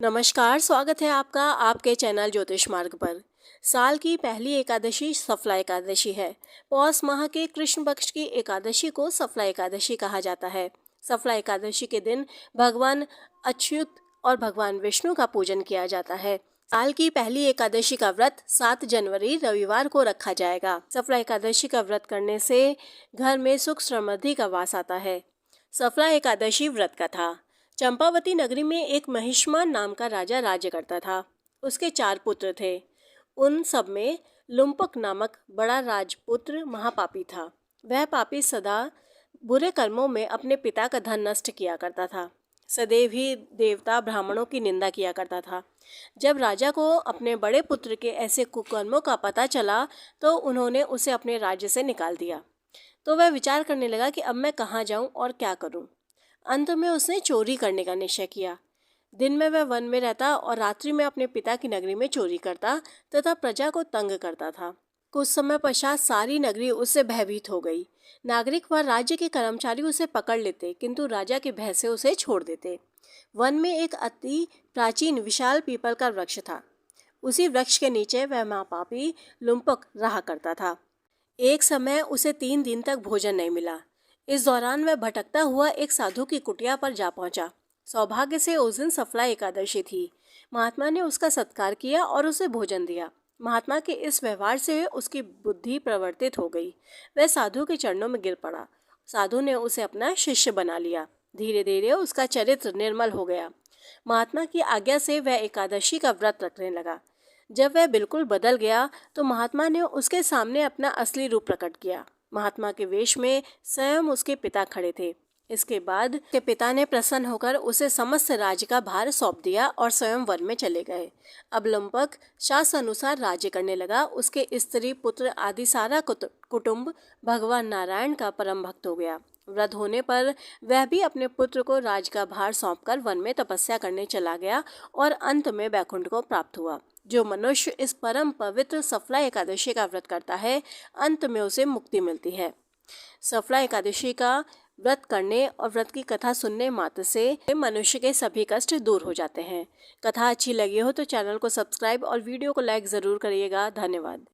नमस्कार, स्वागत है आपका आपके चैनल ज्योतिष मार्ग पर। साल की पहली एकादशी सफला एकादशी है। पौष माह के कृष्ण पक्ष की एकादशी को सफला एकादशी कहा जाता है। सफला एकादशी के दिन भगवान अच्युत और भगवान विष्णु का पूजन किया जाता है। साल की पहली एकादशी का व्रत 7 जनवरी रविवार को रखा जाएगा। सफला एकादशी का व्रत करने से घर में सुख समृद्धि का वास आता है। सफला एकादशी व्रत कथा। चंपावती नगरी में एक महिष्मान नाम का राजा राज्य करता था। उसके 4 पुत्र थे। उन सब में लुम्पक नामक बड़ा राजपुत्र महापापी था। वह पापी सदा बुरे कर्मों में अपने पिता का धन नष्ट किया करता था। सदैव ही देवता ब्राह्मणों की निंदा किया करता था। जब राजा को अपने बड़े पुत्र के ऐसे कुकर्मों का पता चला तो उन्होंने उसे अपने राज्य से निकाल दिया। तो वह विचार करने लगा कि अब मैं कहाँ जाऊँ और क्या करूँ। अंत में उसने चोरी करने का निश्चय किया। दिन में वह वन में रहता और रात्रि में अपने पिता की नगरी में चोरी करता तथा प्रजा को तंग करता था। कुछ समय पश्चात सारी नगरी उससे भयभीत हो गई। नागरिक व राज्य के कर्मचारी उसे पकड़ लेते, किंतु राजा के भय से उसे छोड़ देते। वन में एक अति प्राचीन विशाल पीपल का वृक्ष था। उसी वृक्ष के नीचे वह महापापी लुम्पक रहा करता था। एक समय उसे 3 दिन तक भोजन नहीं मिला। इस दौरान वह भटकता हुआ एक साधु की कुटिया पर जा पहुंचा। सौभाग्य से उस दिन सफला एकादशी थी। महात्मा ने उसका सत्कार किया और उसे भोजन दिया। महात्मा के इस व्यवहार से उसकी बुद्धि प्रवर्तित हो गई। वह साधु के चरणों में गिर पड़ा। साधु ने उसे अपना शिष्य बना लिया। धीरे धीरे उसका चरित्र निर्मल हो गया। महात्मा की आज्ञा से वह एकादशी का व्रत रखने लगा। जब वह बिल्कुल बदल गया तो महात्मा ने उसके सामने अपना असली रूप प्रकट किया। महात्मा के वेश में स्वयं उसके पिता खड़े थे। इसके बाद के पिता ने प्रसन्न होकर उसे समस्त राज्य का भार सौंप दिया और स्वयं वन में चले गए। अब लुम्पक शास्त्र अनुसार राज्य करने लगा। उसके स्त्री पुत्र आदि सारा कुटुंब भगवान नारायण का परम भक्त हो गया। वृद्ध होने पर वह भी अपने पुत्र को राज का भार सौंपकर वन में तपस्या करने चला गया और अंत में वैकुंठ को प्राप्त हुआ। जो मनुष्य इस परम पवित्र सफला एकादशी का व्रत करता है, अंत में उसे मुक्ति मिलती है। सफला एकादशी का व्रत करने और व्रत की कथा सुनने मात्र से मनुष्य के सभी कष्ट दूर हो जाते हैं। कथा अच्छी लगी हो तो चैनल को सब्सक्राइब और वीडियो को लाइक ज़रूर करिएगा। धन्यवाद।